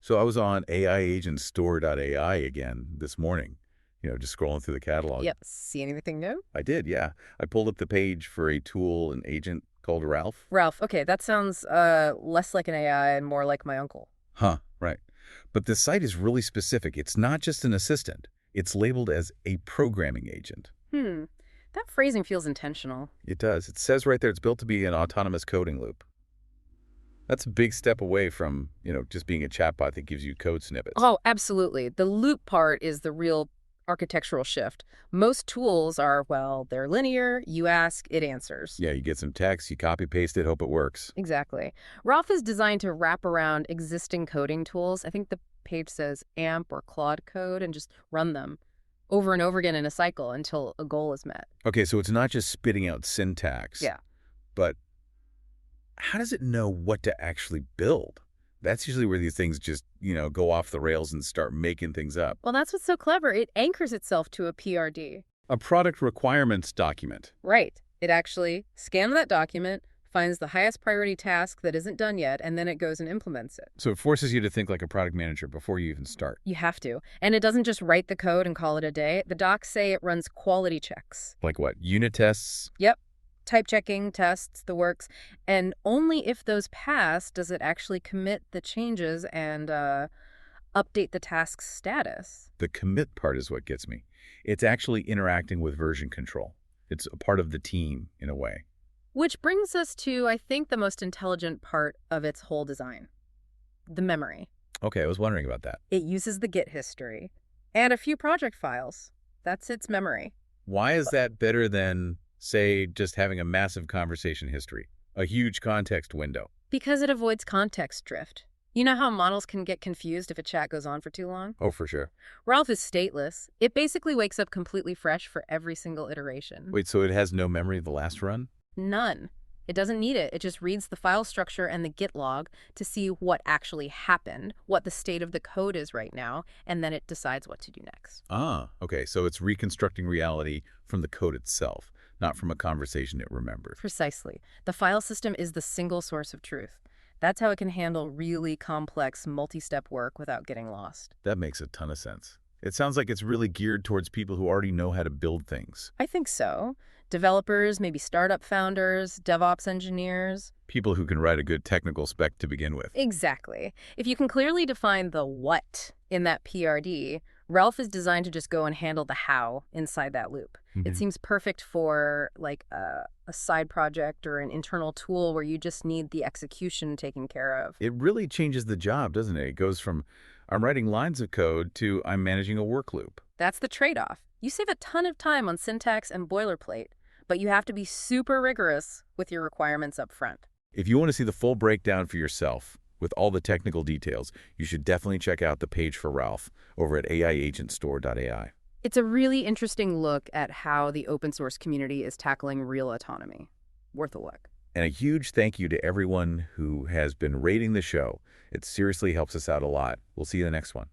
So I was on AIagentstore.ai again this morning, just scrolling through the catalog. Yep. See anything new? I did, yeah. I pulled up the page for a tool, an agent called Ralph. Ralph. Okay, that sounds less like an AI and more like my uncle. Huh, right. But the site is really specific. It's not just an assistant. It's labeled as a programming agent. That phrasing feels intentional. It does. It says right there it's built to be an autonomous coding loop. That's a big step away from, just being a chatbot that gives you code snippets. Oh, absolutely. The loop part is the real architectural shift. Most tools are, well, they're linear. You ask, it answers. Yeah, you get some text, you copy-paste it, hope it works. Exactly. Ralph is designed to wrap around existing coding tools. I think the page says Amp or Claude Code and just run them over and over again in a cycle until a goal is met. Okay, so it's not just spitting out syntax. Yeah. But how does it know what to actually build? That's usually where these things just, go off the rails and start making things up. Well, that's what's so clever. It anchors itself to a PRD. A product requirements document. Right. It actually scans that document, finds the highest priority task that isn't done yet, and then it goes and implements it. So it forces you to think like a product manager before you even start. You have to. And it doesn't just write the code and call it a day. The docs say it runs quality checks. Like what? Unit tests? Yep. Type checking, tests, the works. And only if those pass does it actually commit the changes and update the task's status. The commit part is what gets me. It's actually interacting with version control. It's a part of the team in a way. Which brings us to, I think, the most intelligent part of its whole design. The memory. Okay, I was wondering about that. It uses the Git history and a few project files. That's its memory. Why is that better than, say, just having a massive conversation history? A huge context window? Because it avoids context drift. You know how models can get confused if a chat goes on for too long? Oh, for sure. Ralph is stateless. It basically wakes up completely fresh for every single iteration. Wait, so it has no memory of the last run? None. It doesn't need it. It just reads the file structure and the Git log to see what actually happened, what the state of the code is right now, and then it decides what to do next. Ah, okay. So it's reconstructing reality from the code itself, not from a conversation it remembers. Precisely. The file system is the single source of truth. That's how it can handle really complex multi-step work without getting lost. That makes a ton of sense. It sounds like it's really geared towards people who already know how to build things. I think so. Developers, maybe startup founders, DevOps engineers. People who can write a good technical spec to begin with. Exactly. If you can clearly define the what in that PRD, Ralph is designed to just go and handle the how inside that loop. It seems perfect for like a side project or an internal tool where you just need the execution taken care of. It really changes the job, doesn't it? It goes from I'm writing lines of code to I'm managing a work loop. That's the trade-off. You save a ton of time on syntax and boilerplate, but you have to be super rigorous with your requirements up front. If you want to see the full breakdown for yourself with all the technical details, you should definitely check out the page for Ralph over at AIagentstore.ai. It's a really interesting look at how the open source community is tackling real autonomy. Worth a look. And a huge thank you to everyone who has been rating the show. It seriously helps us out a lot. We'll see you in the next one.